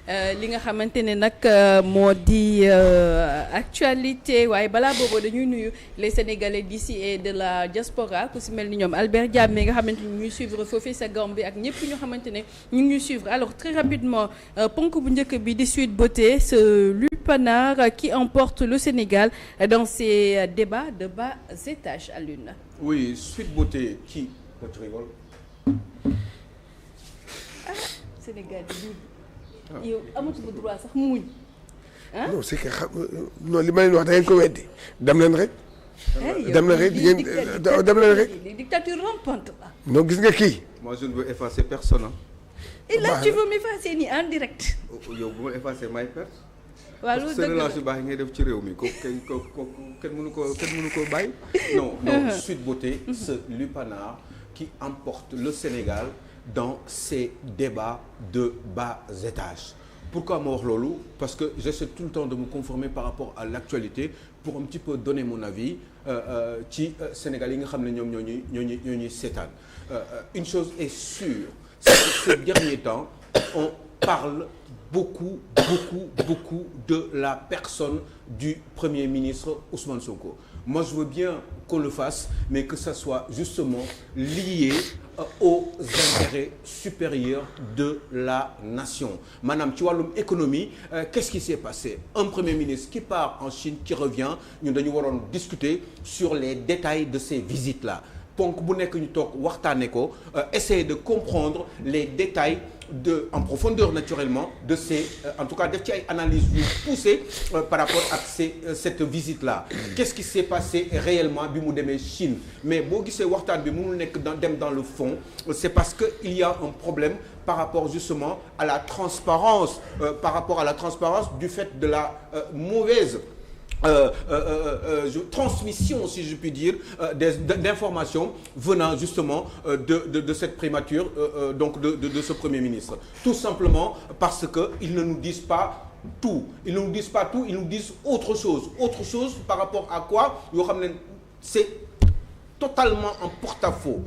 li nga xamante ne nag moo di actualité waaye balaa boobu dañuy nuyu les sénégalais d'ici et de la diaspora ku si mel ni ñoom Albert Diamé nga xamante ni ñuy suivre foofii sa Gambie ak ñëpp ñoo xamante ne ñu ngi ñuy suivre alors très rapidement ponk bu njëkk bi di Sweet Beauté ce lupanar qui emporte le Sénégal dans ces débats de bas étage à l'une. Oui, Sweet Beauté qui tu rigoles. Sénégal di yow amatu bu droit sax muuñ ah non c'est que xam non li ma leen wax da ngeen ko weddi dem leen rek. dem leen rek di ngeen dem leen rek. dictature rampante la. non gis nga kii. Moi je ne veux effacer personne. Et là tu veux m'effacer nii en direct. yow bu ma effacer may perte. waaw loolu dëgg la relation yu baax yi ngay def ci réew mi ko kenn mënu ko bàyyi. non Sweet Beauté ce lupanar qui emporte le Sénégal dans ces débats de bas étage. Pourquoi ma wax loolu? Parce que j'essaie tout le temps de me conformer par rapport à l'actualité pour un petit peu donner mon avis ci Sénégal yi nga xam ne ñoom ñoo ñuy seetaan. Une chose est sûre, c'est que ces derniers temps on parle beaucoup de la personne du Premier ministre Ousmane Sonko. Moi je veux bien qu'on le fasse, mais que ça soit justement lié aux intérêts supérieurs de la nation. Maanaam ci wàllum économie qu'est-ce qui s'est passé? Un Premier ministre qui part en Chine qui revient, ñun dañu waroon discuter sur les détails de ces visites-là. ponk bu nekk ñu toog waxtaanee ko essayer de comprendre les détails en profondeur naturellement de ces en tout cas def ci ay analyses yu poussées par rapport ak cette visite là. Qu'est-ce qui s'est passé réellement bi mu demee Chine? Mais boo gisee waxtaan bi mënul nekk dem dans le fond, c'est parce que il y a un problème par rapport justement à la transparence du fait de la mauvaise transmission, si je puis dire, d'informations venant justement de cette primature donc de ce Premier ministre. Tout simplement parce que ils ne nous disent pas tout. Ils ne nous disent pas tout, ils nous disent autre chose. Autre chose par rapport à quoi yoo xam ne c'est totalement en porte-à-faux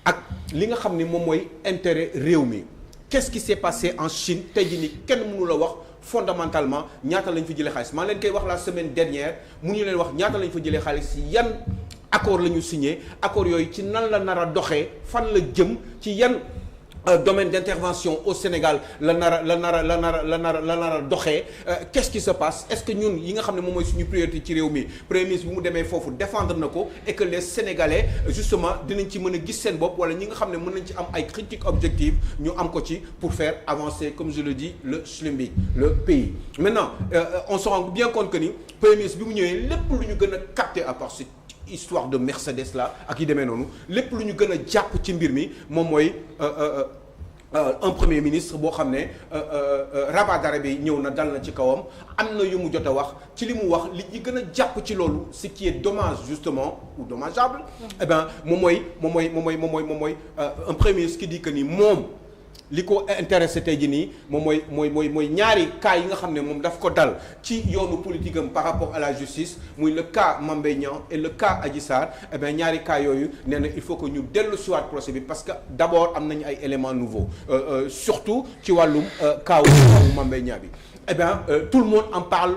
ak li nga xam ne moom mooy intérêt réew mi. Qu'est-ce qui s'est passé en Chine? Tey jii nii kenn mënu la wax fondamentalement ñaata lañ fa jëlee xaalis maa leen koy wax la semaine dernière mu ñu leen wax ñaata lañ fa jëlee xaalis ci yan accord la ñu signé accord yooyu ci nan la nar a doxee fan la jëm ci yan domaine d'intervention au Sénégal la nar a doxee qu'est-ce qui se passe? Est-ce que ñun yi nga xam ne moom mooy suñu priorité ci réew mi Premier ministre bi mu demee foofu défendre na ko et que les Sénégalais justement dinañ ci mën a gis seen bopp wala ñi nga xam ne mën nañ ci am ay critiques objectives ñu am ko ci pour faire avancer comme je le dis le schlimbing le pays. Maintenant on se rend bien compte que ni Premier ministre bi mu ñëwee lépp lu ñu gën a capter à part histoire de Mercedes là ak yi demee noonu lépp lu ñu gën a jàpp ci mbir mi moom mooy un Premier ministre boo xam ne rabat d'arrêt bi ñëw na dal na ci kawam am na yu mu jot a wax ci li mu wax li ñu gën a jàpp ci loolu ce qui est dommage justement ou dommageable eh bien moom mooy un Premier ministre qui dit que ni moom li ko intéressé tey jii nii moom mooy ñaari cas yi nga xam ne moom daf ko dal ci yoonu politique am par rapport à la justice muy le cas Mame Mbaye Niang et le cas Adji Sarr eh bien ñaari cas yooyu nee na il faut que ñu dellu siwaat procès bi parce que d'abord am nañu ay éléments nouveaux surtout ci wàllum cas wu Mame Mbaye Niang bi. Eh bien tout le monde en parle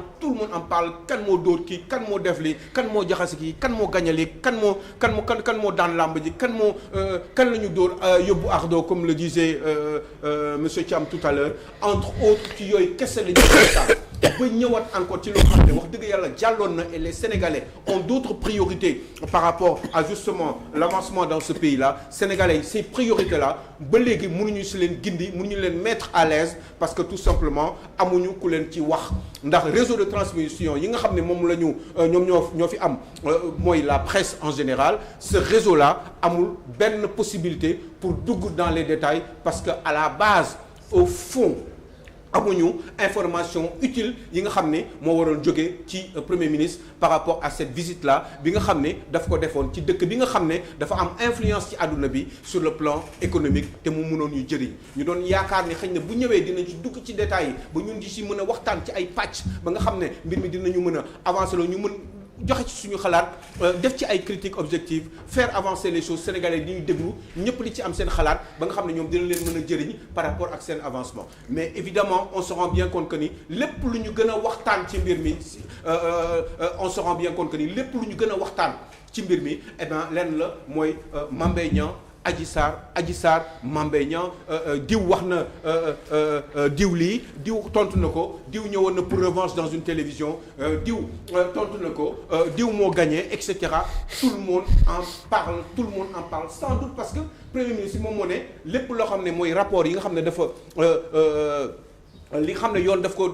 kan moo dóor kii kan moo def lii kan moo jaxase kii kan moo gañali kan moo daan làmb ji kan la ñu dóor yóbbu ardo comme le disait monsieur Thiam tout à l'heure entre autres ci yooyu kese la ñu ba ñëwaat encore ci loo xam ne wax dëgg yàlla jàlloon na et les Sénégalais ont d'autres priorités par rapport à justement l'avancement dans ce pays-là. Sénégalais ces priorités là ba léegi mënuñu si leen gindi mënuñu leen mettre à l'aise parce que tout simplement amuñu ku leen ci wax ndax réseau de transmission yi nga xam ne moom la ñu ñoom ñoo fi am mooy la presse en général ce réseau-là amul benn possibilité pour dugg dans les détails parce que à la base au fond amuñu information utile yi nga xam ne moo waroon jóge ci Premier ministre par rapport à cette visite là bi nga xam ne daf ko defoon ci dëkk bi nga xam ne dafa am influence ci àdduna bi sur le plan économique te mu mënoon ñu jëriñ ñu doon yaakaar ni xëy na bu ñëwee dinañ ci dugg ci détails yi ba ñun di ci mën a waxtaan ci ay pàcc ba nga xam ne mbir mi dinañu mën a avancer loo ñu mën joxe ci suñu xalaat def ci ay critiques objectives faire avancer les choses sénégalais di ñu déglu ñëpp li ci am seen xalaat ba nga xam ne ñoom dina leen mën a jëriñ par rapport ak seen avancement mais évidemment on se rend bien compte que ni lépp lu ñu gën a waxtaan ci mbir mi on se rend bien compte que ni lépp lu ñu gën a waxtaan ci mbir mi eh bien lenn la mooy Mame Mbaye Niang Adji Sarr Mame Mbaye Niang diw wax na diw lii diw tontu na ko diw ñëwoon na pour revanche dans une télévision diw tontu na ko diw moo gagné et cetera tout le monde en parle sans doute parce que premier ministre moom moo ne lépp loo xam ne mooy rapport yi nga xam ne dafa li nga xam ne yoon daf ko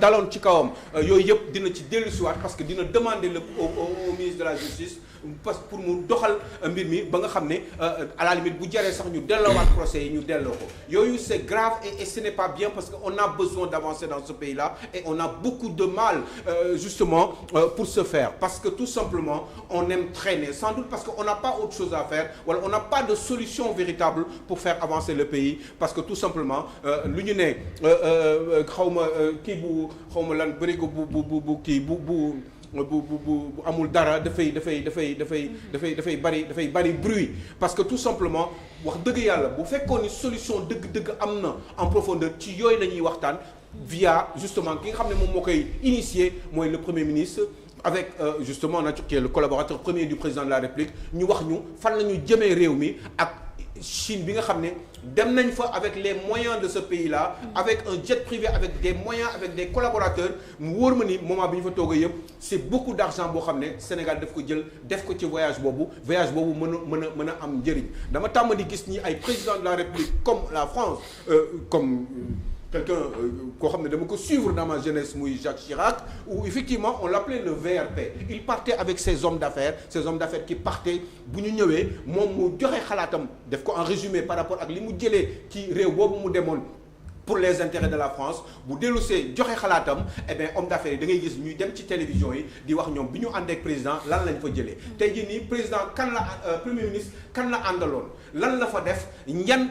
daloon ci kawam yooyu yëpp dina ci dellusiwaat parce que dina demander au ministre de la justice parce que pour mu doxal mbir mi ba nga xam ne à la limite bu jaree sax ñu delloowaat procès yi ñu delloo ko yooyu c'est grave et ce n'est pas bien parce que on a besoin d'avancer dans ce pays-là et on a beaucoup de mal justement pour ce faire parce que tout simplement on aime traîner sans doute parce que on n'a pas autre chose à faire wala on n'a pas de solution véritable pour faire avancer le pays parce que tout simplement lu ñu ne xawma kii bu xawma lan bërigo bu kii bu amul dara dafay bari bruit parce que tout simplement wax dëgg yàlla bu fekkoon ni solution dëgg am na en profondeur ci yooyu la ñuy waxtaan via justement ki nga xam ne moom moo koy initier mooy le premier ministre avec justement qui est le collaborateur premier du président de la République ñu wax ñu fan la ñu jëmee réew mi ak Chine bi nga xam ne dem nañ fa avec les moyens de ce pays-là avec un jet privé avec des moyens avec des collaborateurs mu wóor ma ni moment bi ñu fa toog yëpp c'est beaucoup d'argent boo xam ne Sénégal daf ko jël def ko ci voyage boobu mën a am njëriñ dama tàmm di gis ñi ay président de la République comme la France comme quelqu'un koo xam ne dama ko suivre dans ma jeunesse muy Jacques Chirac où effectivement on l'appelait le VRP il partait avec ses hommes d'affaires qui partaient bu ñu ñëwee moom mu joxe xalaatam def ko en résumé par rapport ak li mu jëlee ci réew boobu mu demoon pour les intérêts de la France bu dellusee joxe xalaatam eh bien homme d'affaires yi da ngay gis ñuy dem ci télévision yi di wax ñoom bi ñu ànd ak président lan lañ fa jëlee tey jii nii président premier ministre kan la àndaloon lan la fa def ñan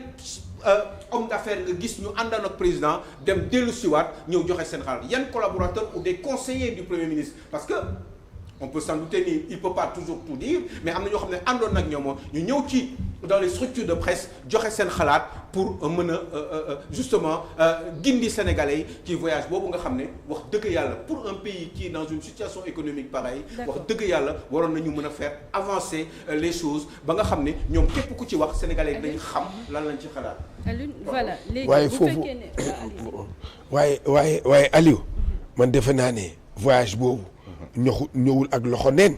homme d'affaires nga gis ñu àndaan ak président dem dellusiwaat ñëw joxe seen xalaat yan collaborateurs ou des conseillers du premier ministre parce que on peut s'en douter ni il peut pas toujours tout dire mais am na ñoo xam ne àndoon nag ñoom ñu ñëw ci dans les structures de presse joxe seen xalaat pour mën a justement gindi sénégalais yi ci voyage boobu nga xam ne wax dëgg yàlla pour un pays qui est dans une situation économique pareille wax dëgg yàlla waroon nañu mën a faire avancer les choses ba nga xam ne ñoom képp ku ci wax sénégalais yi dañu xam lan lañ ci xalaat. voilà léegi waaye foofu waaye Aliou man defe naa ne voyage boobu ñëwul ak loxo neen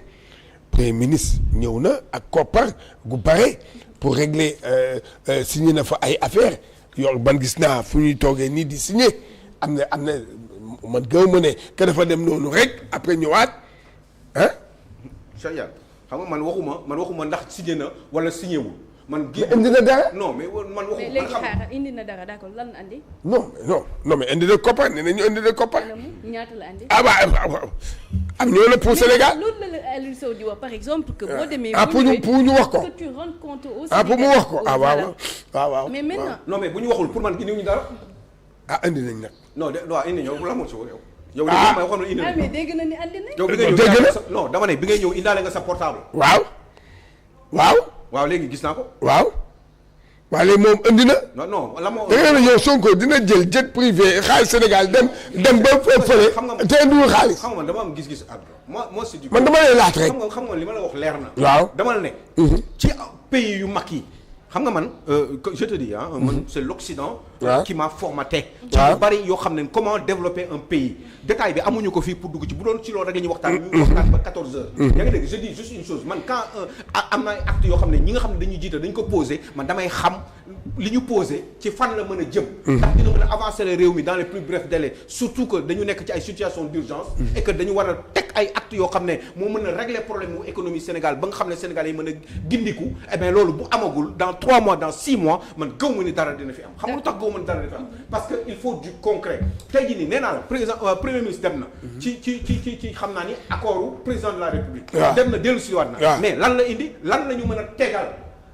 premier ministre ñëw na ak koppar gu bare pour régler signé na fa ay affaires yow man gis naa fu ñuy toogee nii di signé am na man gëw ma ne que dafa dem noonu rek après ñëwaat ah. Cheikh Yane xam nga man waxuma ndax signé na wala signé wul. man mais indi na dara. non mais man waxuma. mais léegi xaaral indi na dara d'accord lan la andi. non mais indi na koppar nee nañu indi na koppar. ñaata la andi. waaw am ñoo la pour Sénégal. loolu la Aliou Sow di wax par exemple que boo demee. pour ñu wax ko. que tu rends compte aussi. pour mu wax ko waaw. mais maintenant. non mais bu ñu waxul pour man indiwuñu dara. indi nañ nag. non de waaw indi ñëw la moo ci yow. yow de may waxoon na indi nañ. mais dégg na ni andi nañ. yow bi ngay ñëw non dama ne bi ngay ñëw indaale nga sa portable. waaw léegi gis naa ko. waaw léegi moom andi na. non la moo. da ngeen a ñëw Sonko dina jël jet privé xaalis Sénégal dem ba fële. xam nga te indiwul xaalis. xam nga man dama am gis-gis ak moi c'est du. man dama lay laaj rek. xam nga li ma la wax leer na. waaw dama la ne. ci pays yu mag yi. xam nga man je te dis man c'est l'Occident qui m'a formaté. ci lu bari yoo xam ne comment développer un pays détail bi amuñu ko fii pour dugg ci bu doon ci loolu rek dañuy waxtaan. ñu waxtaan ba 14 heures. yaa ngi dégg je dis juste une chose man quand am na ay actes yoo xam ne ñi nga xam ne dañuy jiite dañ ko posé man damay xam li ñu posé ci fan la mën a jëm. ndax dina mën a avancer le réew mi dans les plus brefs délais surtout que dañu nekk ci ay situations d'urgence et que dañu war a teg ay actes yoo xam ne moo mën a régler problème mu économie Sénégal ba nga xam ne Sénégalais yi mën a gindiku eh bien loolu bu amagul dans 3 mois dans 6 mois man gëw ma ni dara dina fi am. xam nga lu tax gëw ma ni dara dina fi am parce que il faut du concret tey jii nii nee naa la premier ministre dem na. ci xam naa ni accordu président de la République. dem na dellu si waat na. mais lan la indi lan la ñu mën a tegal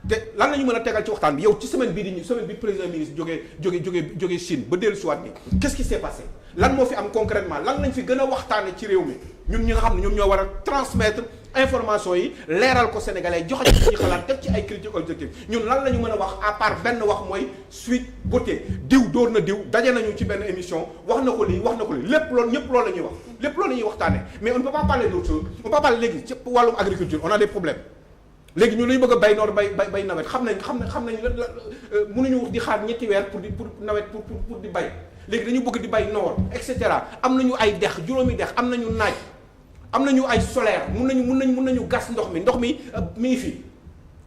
te lan la ñu mën a tegal ci waxtaan bi yow ci semaine bii président ministre jógee Chine ba dellu si waat nii qu'est-ce qui s'est passé lan moo fi am concrètement lan lañ fi gën a waxtaane ci réew mi ñun ñi nga xam ne ñoom ñoo war a transmettre information yi leeral ko Sénégalais joxe ci suñu xalaat def ci ay critiques objectives ñun lan la ñu mën a wax à part benn wax mooy Sweet Beauté diw dóor na diw daje nañu ci benn émission wax na ko lii lépp loolu ñëpp loolu la ñuy wax lépp loolu la ñuy waxtaane mais on ne peut pas parler d'autre chose on peut pas parler léegi ci wàllum agriculture on a des problèmes léegi ñun lañu bëgg a bay noor bay nawet xam nañ mënuñu di xaar ñetti weer pour nawet pour di bay léegi dañu bëgg di bay noor et cetera am nañu ay dex juróomi dex am nañu naaj am nañu ay solaire mun nañu gas ndox mi mi ngi fi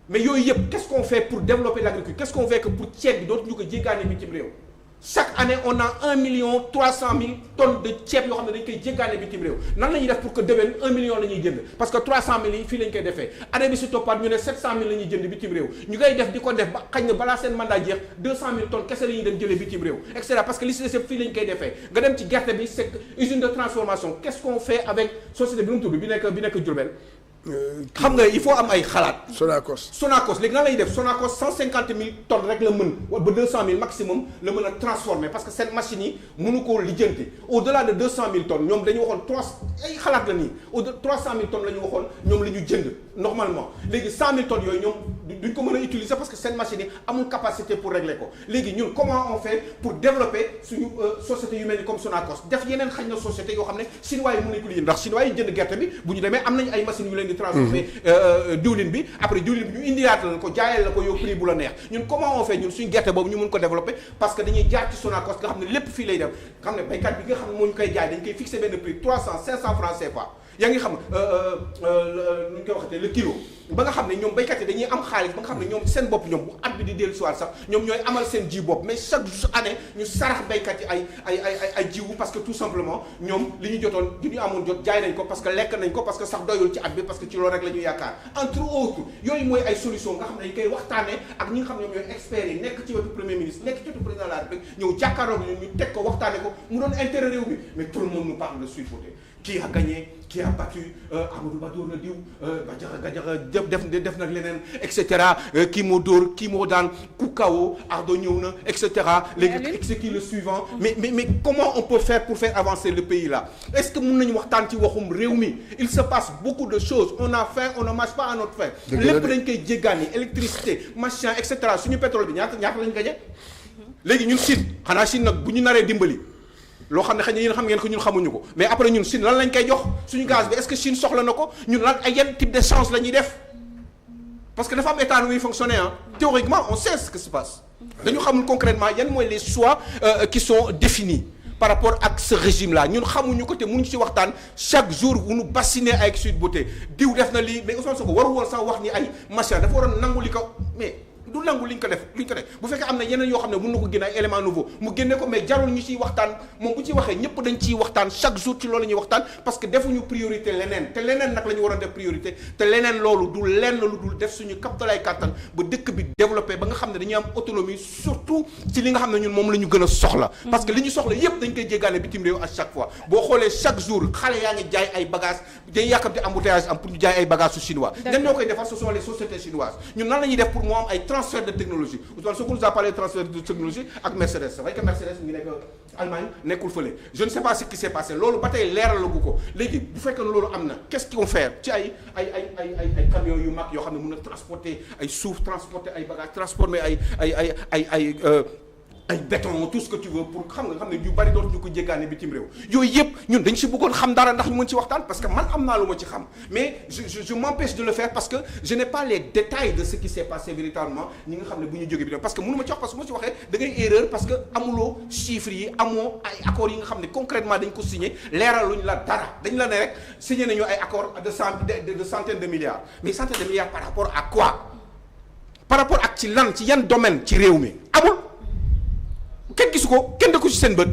mais yooyu yëpp qu'est-ce qu'on fait pour développer l'agriculture qu'est-ce qu'on fait que pour ceeb bi dootuñu ko jéggaane bitim réew chaque année on a 1,3 million tonnes de ceeb yoo xam ne dañ koy jéggaane bitim réew nan la ñuy def pour que déwén 1 million la ñuy jënd parce que 300 000 yi fii lañ koy defee année bi si toppaat ñu ne 700 000 la ñuy jënd bitim réew ñu koy def di ko def ba xañ na balaa seen mandat jeex 200 000 tonnes kese la ñuy dem jëlee bitim réew et cetera parce que li si des fii lañ koy defee nga dem ci gerte bi c'est usine de transformation qu'est-ce qu'on fait avec société bi nu mu tudd bi nekk Diourbel xam nga il faut am ay xalaat. Sonacos léegi nan lay def Sonacos 150 000 tonnes rek la mën ba 200 000 maximum la mën a transformer parce que seen machines yi mënu koo lijjanti au-delà de 200 000 tonnes ñoom dañu waxoon ay xalaat la nii au-delà 300 000 tonnes la ñu waxoon ñoom la ñu jënd normalement léegi 100 000 tonnes yooyu ñoom duñ ko mën a utiliser parce que seen machines yi amul capacité pour régler ko léegi ñun comment on fait pour développer suñu société yu mel ni comme Sonacos def yeneen xañ na société yoo xam ne chinois yi mën nañu ko lijjanti ndax chinois yi jënd gerte bi bu ñu demee am nañu ay machines yu leen di transformer diwlin bi après diwlin bi ñu indiwaat la ko jaayal la ko yow prix bu la neex ñun comment on fait ñun suñu gerte boobu ñu mën ko développer parce que dañuy jaar ci Sonacos nga xam ne lépp fii lay dem xam ne baykat bi nga xam ne moo ñu koy jaay dañ koy fixer benn prix 300 500 francs CFA yaa ngi xam nu ñu koy waxatee le kilo ba nga xam ne ñoom baykat yi dañuy am xaalis ba nga xam ne ñoom seen bopp ñoom bu at bi di dellu si waat sax ñoom ñooy amal seen ji bopp mais chaque année ñu sarax baykat yi ay jiwu parce que tout simplement ñoom li ñu jotoon li ñu amoon jot jaay nañ ko parce que lekk nañ ko parce que sax doyul ci at bi parce que ci loolu rek la ñu yaakaar entre autres yooyu mooy ay solution nga xam ne dañ koy waxtaanee ak ñi nga xam ne ñoom ñooy experts yi nekk ci wetu premier ministre nekk ci wetu président de la République ñëw jàkkaarloog ñu teg ko waxtaanee ko mu doon intérêt réew mi mais tout le monde nous parle de Sweet Beauté qui a gagné qui a battu Amadou Ba dóor na diw Gadiaga def nag leneen et cetera kii moo dóor kii moo daan Koukao Ardo ñëw na et cetera léegi c'est qui le suivant mais comment on peut faire pour faire avancer le pays là est-ce que mën nañu waxtaan ci waxum réew mi il se passe beaucoup de choses on a faim on ne marche pas à notre faim lépp dañ koy jéggaani électricité machin et cetera suñu pétrole bi ñaata lañu gañe léegi ñun Chine xanaa Chine nag bu ñu naree dimbali loo xam ne xëy na yéen xam ngeen ko ñun xamuñu ko mais après ñun Chine lan lañ koy jox suñu gaz bi est-ce que Chine soxla na ko ñun lan ay yenn type d'échange la ñuy def parce que dafa am état nu muy fonctionner théoriquement on sait ce qui se passe dañu xamul concrètement yan mooy les choix qui sont définis par rapport ak ce régime là ñun xamuñu ko te mënuñu ci waxtaan chaque jour vous nous bassinez avec Sweet Beauté diw def na lii mais Ousmane Sonko waru woon sax wax ni ay machin dafa waroon nangu li ko mais du nangu li ñu ko def bu fekkee am na yeneen yoo xam ne mën na ko génne ay éléments nouveaux mu génne ko mais jarul ñu ciy waxtaan moom bu ci waxee ñëpp dañ ciy waxtaan chaque jour ci loolu la ñuy waxtaan parce que defuñu priorité leneen te leneen nag la ñu waroon def priorité te leneen loolu du lenn lu dul def suñu kaptalaay kàttan ba dëkk bi développé ba nga xam ne dañuy am autonomie surtout ci li nga xam ne ñun moom la ñu gën a soxla parce que li ñu soxla yëpp dañ koy jéggaane bitim réew à chaque fois boo xoolee chaque jour xale yaa ngi jaay ay bagages day yàkkamte embouteillage am pour ñu jaay ay bagages su chinois ñan ñoo koy defar ce sont les sociétés chinoises ñun nan la ñuy def pour moo am ay transfert de technologie Ousmane Sonko nous a parlé de transfert de technologie ak Mercedes c'est vrai que Mercedes mi ngi nekk Allemagne nekkul fële je ne sais pas ce qui s'est passé loolu ba tey leeralagu ko léegi bu fekkee ne loolu am na qu'est-ce qu'on fait ci ay camions yu mag yoo xam ne mën a transporter ay suuf transporter ay bagages transformer ay béton tout ce que tu veux pour xam ne yu bari dootuñu ko jéggaane bitim réew yooyu yëpp ñun dañ si bëggoon xam dara ndax ñu mën ci waxtaan parce que man am naa lu ma ci xam mais je m'empêche de le faire parce que je n'ai pas les détails de ce qui s'est passé véritablement ñi nga xam ne bu ñu jógee bi parce que mënu ma ci wax parce que bu ma ci waxee da ngay erreur parce que amuloo chiffres yi amoo ay accords yi nga xam ne concrètement dañ ko signé leeraluñ la dara dañ la ne rek signé nañu ay accords de centaines de milliards mais centaines de milliards par rapport à quoi par rapport ak ci lan ci yan domaine ci réew mi amul kenn gisu ko kenn dëkku ci seen bët.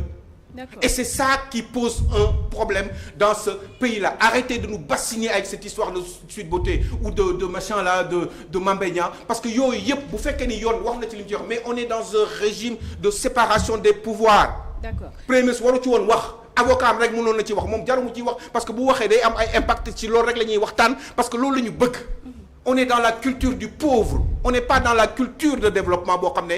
Et c'est ça qui pose un problème dans ce pays-là. Arrêtez de nous bassiner avec cette histoire de Sweet Beauté ou de machin là de Mame Mbaye Niang parce que yooyu yëpp bu fekkee ni yoon wax na ci li mu ci wax mais on est dans un régime de séparation des pouvoirs. D'accord. Premier ministre waru ci woon wax. avocat am rek mënoon na ci wax moom jaru mu ciy wax parce que bu waxee day am ay impact ci loolu rek la ñuy waxtaan parce que loolu la ñu bëgg. on est dans la culture du pauvre on n'est pas dans la culture de développement boo xam ne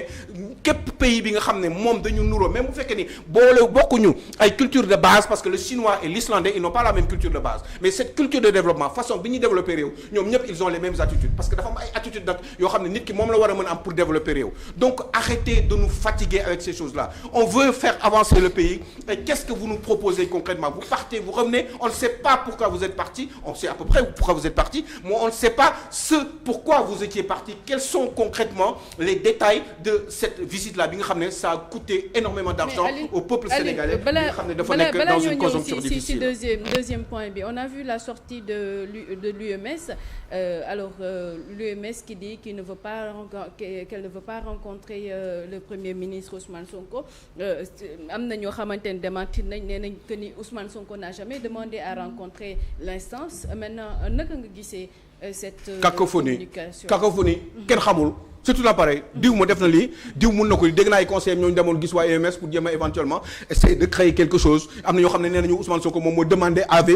képp pays bi nga xam ne moom dañu nuroo même bu fekkee ni bokkuñu ay culture de base parce que le chinois et l'islandais ils n'ont pas la même culture de base mais cette culture de développement façon bi ñuy développer réew ñoom ñëpp ils ont les mêmes attitudes parce que dafa am ay attitudes nag yoo xam ne nit ki moom la war a mën a am pour développer réew donc arrêtez de nous fatiguer avec ces choses-là on veut faire avancer le pays et qu'est-ce que vous nous proposez concrètement vous partez vous revenez on ne sait pas pourquoi vous êtes parti on sait à peu près pourquoi vous êtes parti mais on ne sait pas pourquoi vous étiez parti quels sont concrètement les détails de cette visite-là bi nga xam ne ça a coûté énormément d'argent au peuple sénégalais bi nga xam ne dafa nekk dans une conjoncture difficile. Deuxième point bi on a vu la sortie de l'UMS l'UMS qui dit qu'elle ne veut pas rencontrer le premier ministre Ousmane Sonko am na ñoo xamante ne démentir nañ nee nañ que ni Ousmane Sonko n'a jamais demandé à rencontrer l'instance maintenant naka nga gisee cette cacophonie kenn xamul surtout là pareil diw ma def na lii diw mun na ko dégg naa ay conseils ñooñu demoon gis waa UMS pour jéem a éventuellement essayer de créer quelque chose am na ñoo xam ne nee nañu Ousmane Sonko moom moo demandé AV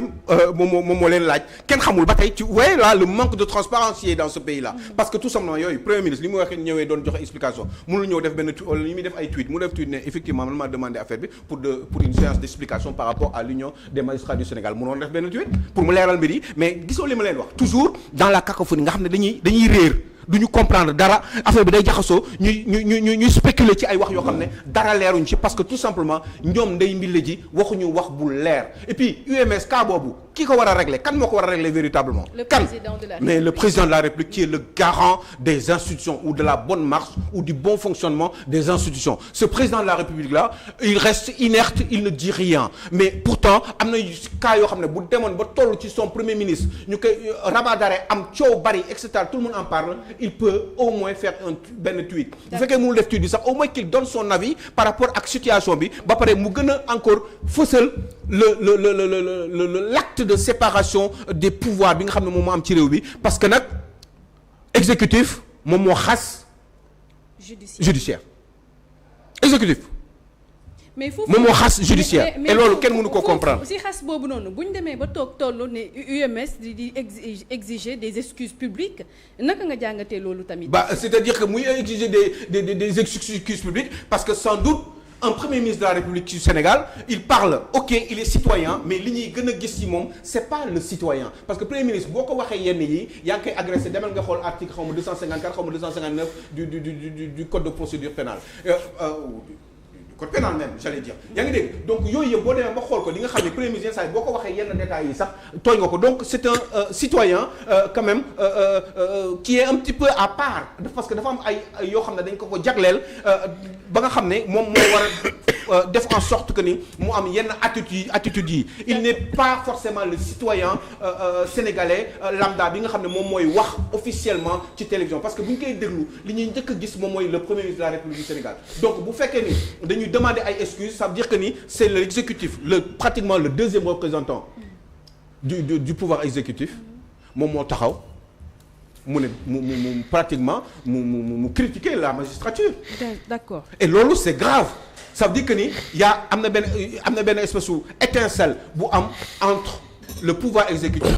moom moo leen laaj kenn xamul ba tey tu vois là le manque de transparence yi dans ce pays là parce que tout simplement yooyu premier ministre li mu waxee ñëwee doon joxe explication mënul ñëw def benn wala li muy def ay tweet mu def tweet ne effectivement man maa demandé affaire bi pour une séance d'explication par rapport à l'union des magistrats du Sénégal mënoon def benn tweet pour mu leeral mbir yi mais gisoo li ma leen wax toujours dans la cacophonie nga xam ne dañuy réer duñu comprendre dara affaire bi day jaxasoo ñuy spéculer ci ay wax yoo xam ne dara leeruñ ci parce que tout simplement ñoom nday mbile ji waxuñu wax bu leer et puis UMS cas boobu ki ko war a régler kan moo ko war a régler véritablement mais le président de la République qui est le garant des institutions ou de la bonne marche ou du bon fonctionnement des institutions ce président de la République là il reste inerte il ne dit rien mais pourtant am na cas yoo xam ne bu demoon ba toll ci son premier ministre ñu koy rabat d'arrêt am coow bari et cetera tout le monde en parle il peut au moins faire benn tweet bu fekkee mënul def tweet bi sax au moins qu'il donne son avis par rapport ak situation bi ba pare mu gën a encore fësal l'acte de séparation des pouvoirs bi nga xam ne moom moo am ci réew bi parce que nag exécutif moom moo xas judiciaire exécutif mais foofu moom moo xas judiciaire et loolu kenn mënu ko comprendre. si xas boobu noonu bu ñu demee ba tollu ne UMS di exiger des excuses publiques naka nga jàngatee loolu tamit. c'est-à-dire que muy exiger des excuses publiques parce que sans doute un premier ministre de la République du Sénégal il parle ok il est citoyen mais li ñuy gën a gis ci moom c'est pas le citoyen parce que premier ministre boo ko waxee yenn yi yaa ngi koy agressé demal nga xool article xaw ma 254 xaw ma 259 du code de procédure pénale. code pénal même j'allais dire yaa ngi dégg donc yooyu yëpp boo demee ba xool ko di nga xam ne premier ministre saa yi boo ko waxee yenn détails yi sax tooñ nga ko donc c'est un citoyen quand même qui est un petit peu à part parce que dafa am ay yoo xam ne dañ ko jagleel ba nga xam ne moom moo war a def en sorte que ni mu am yenn attitude yi il n'est pas forcément le citoyen sénégalais lambda bi nga xam ne moom mooy wax officiellement ci télévision parce que bu ñu koy déglu li ñuy njëkk a gis moom mooy le premier ministre de la République du Sénégal donc bu fekkee ni dañuy demander ay excuses ça veut dire que ni c'est l'exécutif pratiquement le deuxième représentant du pouvoir exécutif moom moo taxaw mu pratiquement mu critiquer la magistrature. D'accord. Et loolu c'est grave ça veut dire que ni am na benn espèce u étincelle bu am entre le pouvoir exécutif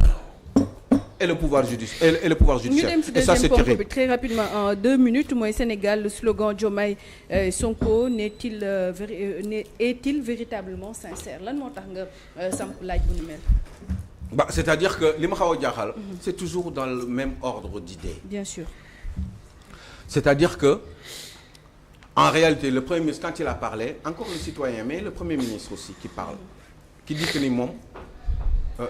et le pouvoir judiciaire et ça c'est terrible. Très rapidement en 2 minutes mooy Sénégal le slogan Diomaye Sonko est-il véritablement sincère lan moo tax nga samp laaj bu nu mel. C'est-à-dire que li ma xaw a jaaxal. C'est toujours dans le même ordre d'idées. Bien sûr. C'est-à-dire que en réalité le premier ministre quand il a parlé encore le citoyen mais le premier ministre aussi qui parle qui dit que ni moom.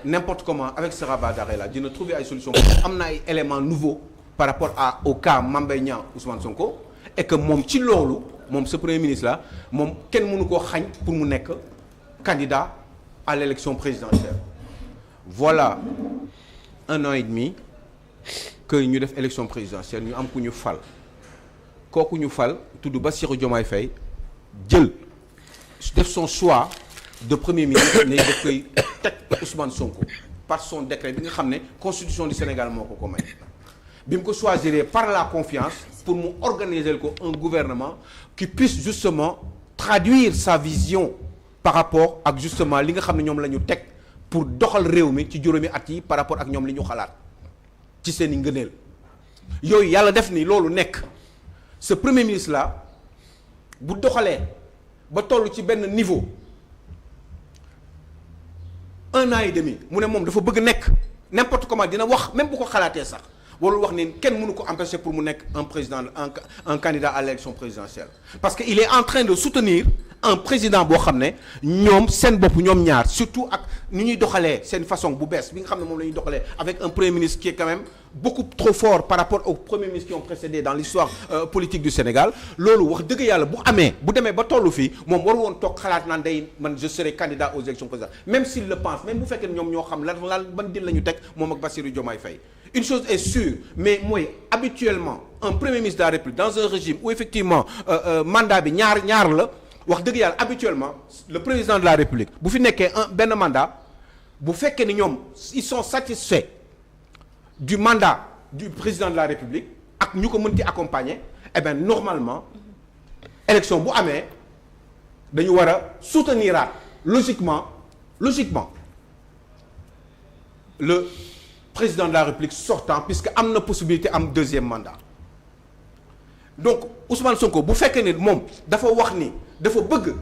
N'importe comment avec ce rabat d'arrêt là dina trouver ay solutions am na ay éléments nouveaux par rapport au cas Mame Mbaye Niang Ousmane Sonko et que moom ci loolu moom ce premier ministre là moom kenn mënu koo xañ pour mu nekk candidat à l'élection présidentielle voilà 1 an et demi que ñu def élection présidentielle ñu am ku ñu fal kooku ñu fal tudd Bassirou Diomaye Faye jël def son choix de premier ministre ne daf koy teg Ousmane Sonko par son décret bi nga xam ne constitution du Sénégal moo ko may bi mu ko choisir par la confiance pour mu organiser ko un gouvernement qui puisse justement traduire sa vision par rapport ak justement li nga xam ne ñoom la ñu teg pour doxal réew mi ci juróomi at yi par rapport ak ñoom li ñu xalaat ci seen i ngëneel yooyu yàlla def ni loolu nekk ce premier ministre là bu doxalee ba toll ci benn niveau 1 an et demi mu ne moom dafa bëgg nekk n'importe comment dina wax même bu ko xalaatee sax warul wax ni kenn mënu ko empêcher pour mu nekk un président un candidat à l'élection présidentielle parce que il est en train de soutenir un président boo xam ne ñoom seen bopp ñoom ñaar surtout ak ni ñuy doxalee seen façon bu bees bi nga xam ne moom la ñuy doxalee avec un premier ministre qui est quand même beaucoup trop fort par rapport aux premiers ministres qui ont précédé dans l'histoire politique du Sénégal loolu wax dëgg yàlla bu amee bu demee ba tollu fii moom waru woon toog xalaat naan day man je serai candidat aux élections présidentielles même s'il le pense même bu fekkee ñoom ñoo xam lan ban dil la ñu teg moom ak Bassirou Diomaye Faye une chose est sûre mais mooy habituellement un premier ministre de la République dans un régime où effectivement mandat bi ñaar la wax dëgg yàlla habituellement le président de la République bu fi nekkee benn mandat bu fekkee ni ñoom ils sont satisfaits du mandat du président de la République ak ñu ko mën ci accompagner eh bien normalement élection bu amee dañu war a souteniraat logiquement le président de la République sortant puisque am na possibilité am deuxième mandat donc Ousmane Sonko bu fekkee ni moom dafa wax ni dafa bëgg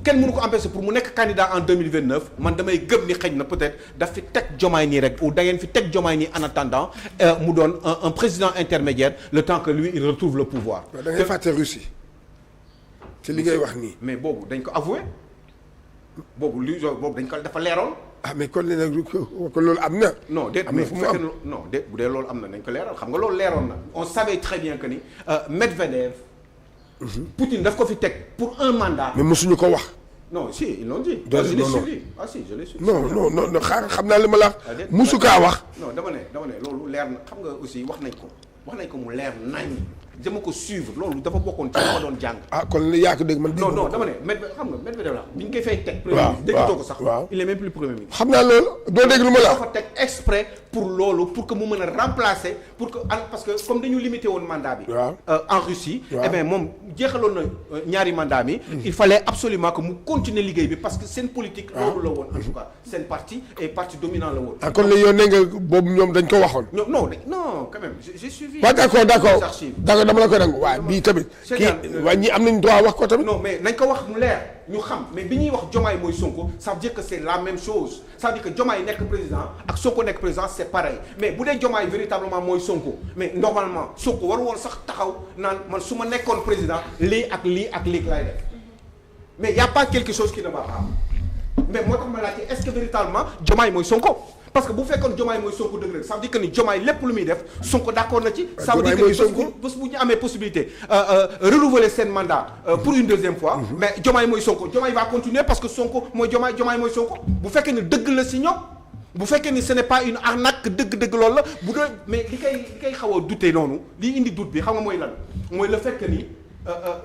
kenn mënu ko empêcher pour mu nekk candidat en 2029 man damay gëm ni xëy na peut-être daf fi teg Diomaye nii rek ou da ngeen fi teg Diomaye nii en attendant mu doon un président intermédiaire le temps que lui il retrouve le pouvoir. da ngay fàtte Russie ci li ngay wax nii. mais boobu dañ ko avoué boobu dañ ko dafa leeroon. ah mais kon nag ko loolu am na. non déet mais bu fekkee non déet bu dee loolu am na nañ ko leeral xam nga loolu leeroon na on savait très bien que ni Medvedev. Poutine daf ko fi teg pour un mandat. mais mosuñu ko wax. non si ils l'ont dit. non je l'ai suivi ah si je l'ai suivi. non xaar xam naa li ma la. mosu kaa wax. non dama ne loolu leer na xam nga aussi wax nañ ko mu leer nañ dama ko suivre loolu dafa bokkoon ci li ma doon jàng. ah kon yaa ko dégg man. non dama ne xam nga Medvedev la bi ñu koy fay teg. premier ministre déggatoo ko sax. il est même plus premier ministre. xam naa loolu doo dégg lu ma la. dafa teg exprès pour loolu pour que mu mën a remplacer pour que parce que comme dañu limité woon mandat bi. en Russie. eh bien moom jeexaloon na ñaari mandat mi. il fallait absolument que mu continuer liggéey bi parce que seen politique. loolu la woon en tout cas seen parti et parti dominant la woon. ah kon la yow nee nga boobu ñoom dañ ko waxoon. non quand même j'ai suivi. waaw d'accord dama la koy nangu waaw bii tamit. kii waa ñi am nañ droit wax ko tamit. non mais nañ ko wax mu leer ñu xam mais bi ñuy wax Diomaye mooy Sonko ça veut dire que c'est la même chose ça veut dire que Diomaye nekk président ak Sonko nekk président c'est pareil mais bu dee Diomaye véritablement mooy Sonko mais normalement Sonko waru woon sax taxaw naan man su ma nekkoon président lii ak lii lay def mais y a pas quelque chose qui ne va pas mais moo tax ma laajte est-ce que véritablement Diomaye mooy Sonko. parce que bu fekkoon Diomaye mooy Sonko dëgg rek ça veut dire que ni Diomaye lépp lu muy def Sonko d'accord na ci. ça veut dire que bés bu ñu amee possibilité renouveler seen mandat pour une deuxième fois. mais Diomaye mooy Sonko Diomaye va continuer parce que Sonko mooy Diomaye mooy Sonko bu fekkee ni dëgg la si ñoom bu fekkee ni ce n'est pas une arnaque dëgg loolu la bu doon mais li koy xaw a douter noonu li indi doute bi xam nga mooy lan mooy le fait que ni.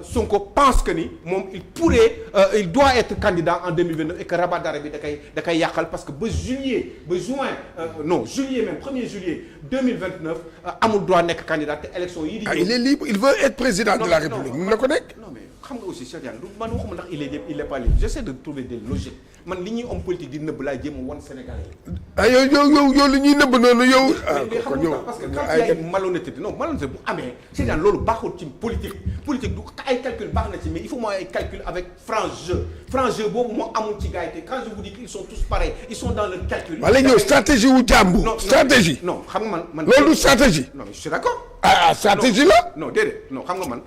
Sonko pense que ni moom il doit être candidat en 2029 et que rabat d'arrêt bi da koy yàqal parce que ba juillet 1er juillet 2029 amul droit nekk candidat te élection yi di il est libre il veut être président de la République mën na ko nekk. non mais xam nga aussi Cheikh Diagne man waxuma ndax il est pas libre j'essaie de trouver des logiques man li ñuy homme politique di nëbb laay jéem a wan Sénégalais yi. ah yow li ñuy nëbb noonu yow. mais xam nga parce que quand il y a une malhonnêteté malhonnêteté bu amee Cheikh Diagne loolu baaxul ci politique du ay calcul baax na ci mais il faut mooy ay calcul avec franc jeu boobu moo amul ci gars yi te quand je vous dis qu'ils sont tous pareils ils sont dans le calcul. wala ñëw stratégie wu jàmbu. stratégie non xam nga man loolu du stratégie. non mais je suis d'accord. stratégie la. non déedéet non xam nga man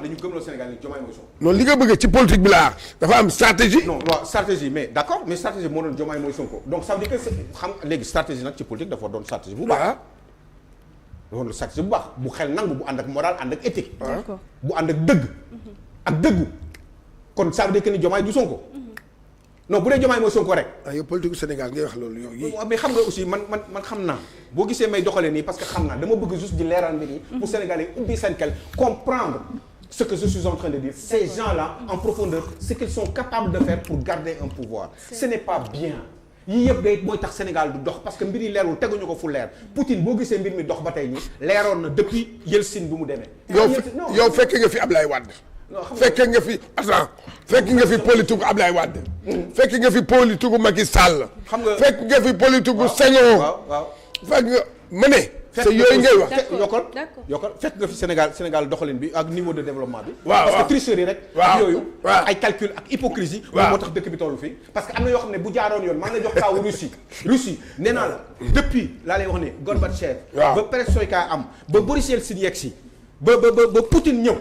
dañu gëmloo Sénégal ni Diomaye mooy Sonko. non li nga bëgg ci politique bi laa dafa am stratégie. non waaw stratégie mais d'accord mais stratégie moo doon Diomaye mooy Sonko donc ça veut dire que xam léegi stratégie nag ci politique dafa doon stratégie bu baax. loolu stratégie bu baax bu xel nangu bu ànd ak moral ànd ak éthique. bu ànd ak dëgg. ak dëggu kon ça veut dire que ni Diomaye du Sonko. non bu dee Diomaye mooy Sonko rek. yow politique Sénégal ngay wax loolu yow yii. mais xam nga aussi man xam naa boo gisee may doxalee nii parce que xam naa dama bëgg juste di leeral mbir yi. pour Sénégalais ubbi seen xel comprendre ce que je suis en train de dire ces gens-là en profondeur ce qu'ils sont capables de faire pour garder un pouvoir. ce n'est pas bien. yii yëpp day mooy tax Sénégal du dox parce que mbir yi leerul teguñu ko fu leer Poutine boo gisee mbir mi dox ba tey nii leeroon na depuis Yeltsin bi mu demee. yow fekk nga fi Ablaye Wade. fekk nga fi fekk nga fi politique Ablaye Wade. fekk nga fi politique Macky Sall. xam nga fekk nga fi politique Senghor. waaw fekk nga ma ne c'est yooyu ngay wax. yokkal fekk nga fi Sénégal doxalin bi ak niveau de développement bi. waaw parce que tricherie rek. waaw yooyu. waaw ay calcul ak hypocrisie. waaw moo tax dëkk bi tollu fii. parce que am na yoo xam ne bu jaaroon yoon maa ngi lay jox kaawu Russie nee naa la. depuis laa lay wax ne Gorbatchev. waaw ba perestroïka am ba Boris Yeltsin yegsi ba Poutine ñëw.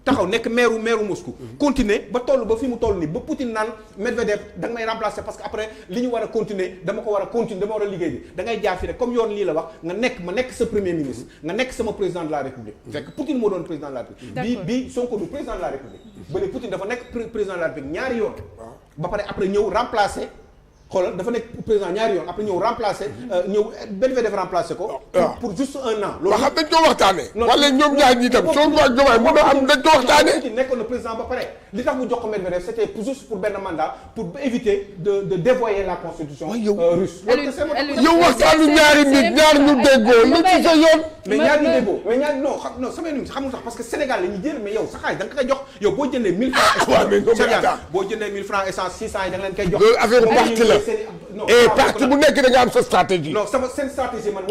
taxaw nekk maire Moscou. continuer ba toll ba fi mu toll nii ba Poutine naan Medvedev da nga may remplacer parce que après li ñu war a continuer dama war a liggéey bi da ngay jaar fi rek comme yoon lii la wax ma nekk sa premier ministre nga nekk sama président de la république. fekk Poutine moo doon président de la république. bii Sonko du président de la république. ba ne Poutine dafa nekk président de la république ñaari yoon. ba pare après ñëw remplacer. xoolal dafa nekk président ñaari yoon après ñëw remplacer Medvedev remplacer ko. pour juste un an. loolu xam dañ ko waxtaanee. wala ñoom ñaar ñi tam Sonko ak Diomaye mën na am dañ ko waxtaanee. Poutine nekkoon na président ba pare li tax mu jox ko Medvedev c'était juste pour benn mandat pour éviter de dévoyer la constitution russe. yow waxtaanu ñaari nit ñaar ñu déggoo lu ci sa yoon. mais ñaar ñu déggoo mais ñaar non samay nit xamul sax parce que Sénégal la ñuy jël mais yow sa xaalis da nga koy jox yow boo jëndee 1000 francs. boo jëndee 1000 francs essence 600 yi da nga leen koy jox. loolu affaire parti la. et parti bu nekk da nga am sa stratégie. non seen stratégie man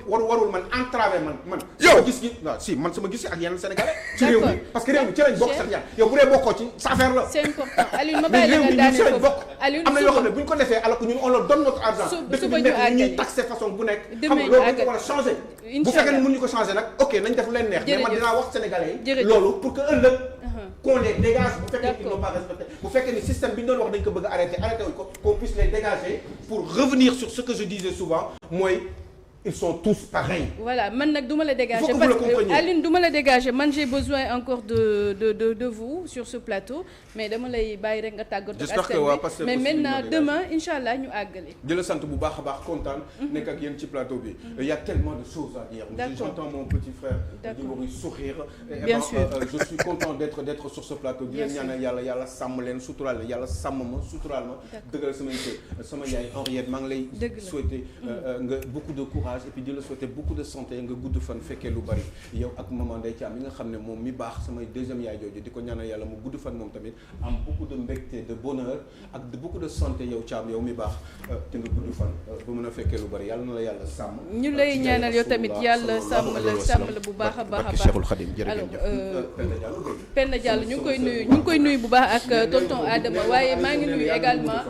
warul man entraver man. yow sama gis-gis waaw si man sama gis ak yeneen Sénégalais. ci réew mi parce que réew mi ci lañ bokk sax yow bu dee bokkoo ci sa affaire la. c'est important Alioune ma bàyyi la nga daane foofu Alioune am na yoo xam ne bu ñu ko defee alors que ñun on leur donne notre argent. dëkk bi nekk ñu ñuy taxé façon bu nekk. xam nga loolu dañ ko war a changer. bu fekkee ne mënuñu ko changer nag ok nañ def leen neex. mais man dinaa wax Sénégalais yi. loolu pour que ëllëg qu'on les dégage bu fekkee qu'ils n'ont pas respecté bu fekkee ni système bi ñu doon wax dañ ko bëgg a arrêté wuñ ko qu'on puisse les dégager pour revenir sur ce que je disais souvent mooy ils sont tous pareils. Voilà man nag du ma la dégager parce que Alioune du ma la dégager man j'ai besoin encore de vous sur ce plateau mais dama lay bàyyi rek nga tàggatoo ak askan mais maintenant demain incha allah ñu àggale. di la sant bu baax a baax kontaan. nekk ak yéen ci plateau bi. il y a tellement de choses à dire. j'entends mon petit frère. di sourire. bien sûr je suis content d'être sur ce plateau. di leen ñaanal yàlla sàmm leen suturaal leen yàlla sàmm ma suturaal ma. dëggal sama yaay Henriette maa ngi lay souhaiter nga beaucoup de courage. et puis di la souhaiter beaucoup de santé nga gudd fan fekkee lu bari yow ak maman Ndeye Thiam mi nga xam ne moom mi baax samay deuxième yaay jooju di ko ñaanal yàlla mu gudd fan moom tamit am beaucoup de mbégte de bonheur ak de beaucoup de santé yow Thiam yow mi baax te nga gudd fan ba mën a fekkee lu bari yàlla na la yàlla sàmm. ñu lay ñaanal yow tamit yàlla sàmm la bu baax a baax a baax. Cheikhul Khadim jërëjëf. Penda Diallo ñu ngi koy nuyu bu baax ak tonton Adama waaye maa ngi nuyu également.